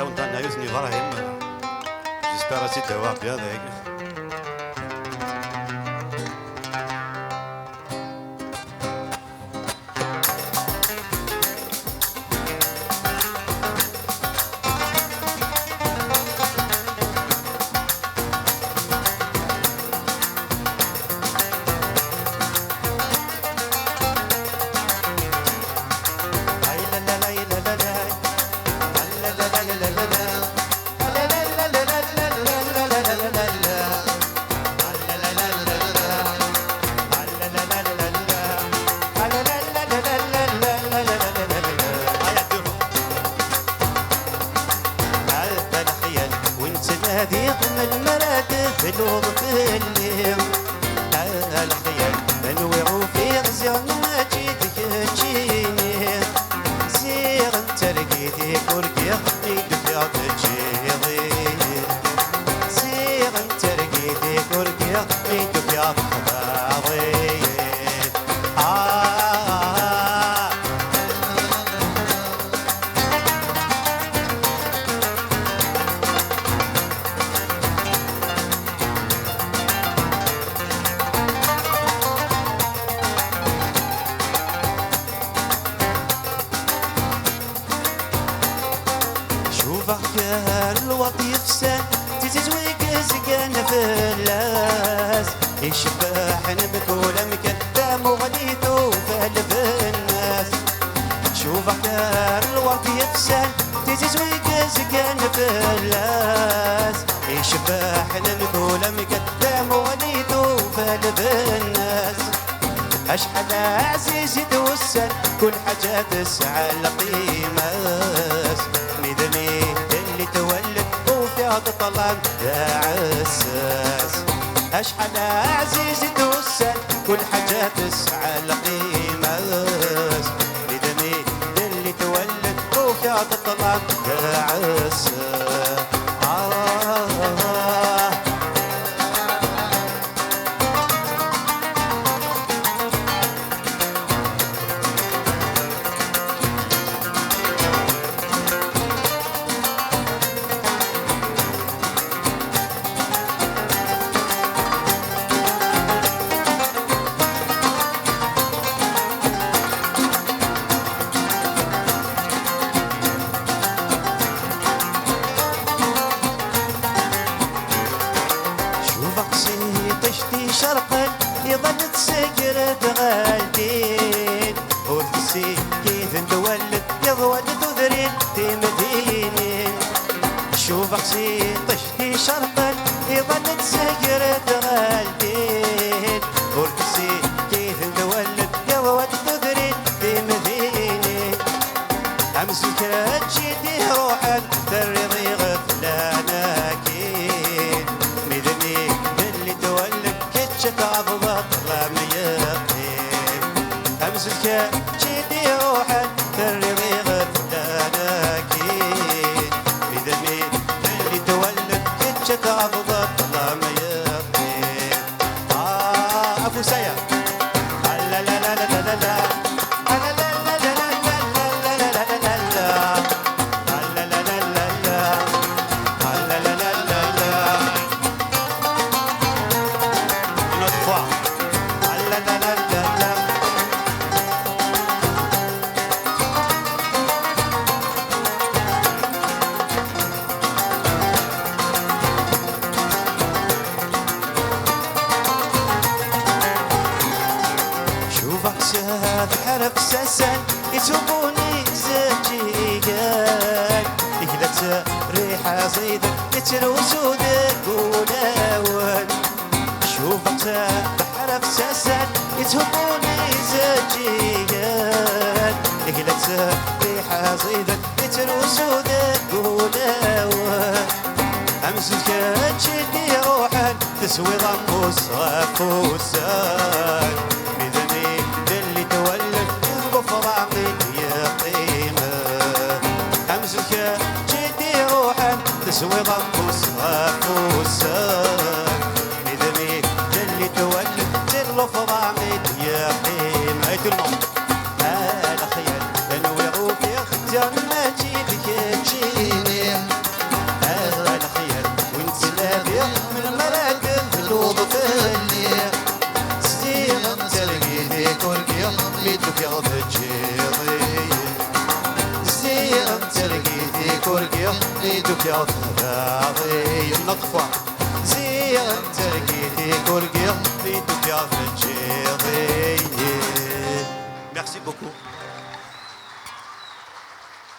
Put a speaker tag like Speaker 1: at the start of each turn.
Speaker 1: Montana Youth Ibrahim. J'espère aussi t'avoir bien avec.
Speaker 2: هذيق من المرادف الوضف الليل الخيال منوعو في غزيان ما جيتك تجيني سير انت لقيتك ورقي خطيك في تجيضي سير انت لقيتك ورقي خطيك في خضاضي الوقت يفسد تتزويق سكان في اللاس يشبح نبكو لمكتم وغليتو فالف الناس شوفك الوقت يفسد تتزويق سكان في اللاس يشبح نبكو لمكتم وغليتو فالف الناس أشحال عزيز يتوسل كل حاجة تسعى القيمة ميدني اللي تولد وفيها تطلع يا عساس أشحال عزيز يتوسل كل حاجة تسعى القيمة ميدني اللي تولد وفيها تطلع يا عساس طشتي شرقا يظل تسكر تغالدين وتسي كيف نتولد يضول تذرين في مدينين شوف اخسي طشتي شرقا يظل تسكر تغالدين وتسي كيف نتولد يضول تذرين في مدينين امسك تشيدي روحا ترضي غفلاناكين مدني تعضبط ظلام يقين أمسك جيدي روحا ترضي غفلاناكين بدمي اللي تولد كتش تعضبط ظلام يقين أبو سيا لا لا لا لا لا لا لا شاد حرف سسن يتوبوني زجيجان يهلت ريحة زيدك يتروسودك وناون شوفك بحرف سسن يتوبوني زجيجان يهلت ريحة زيدك يتروسودك وناون أمسك تشدي روحا تسوي ضموس غفوسان اللي تولد بفراقي يقيمه أمسك جدي روحا تسوي ضموس غفوسان مدمي اللي تولد بفراقي يقيمه تلمو الخيال تنوير في اختيار ما جيتك تجيني ليدك يا ثراغي النطفة زين ترقيتي كل قير ليدك يا فجيري. Merci beaucoup.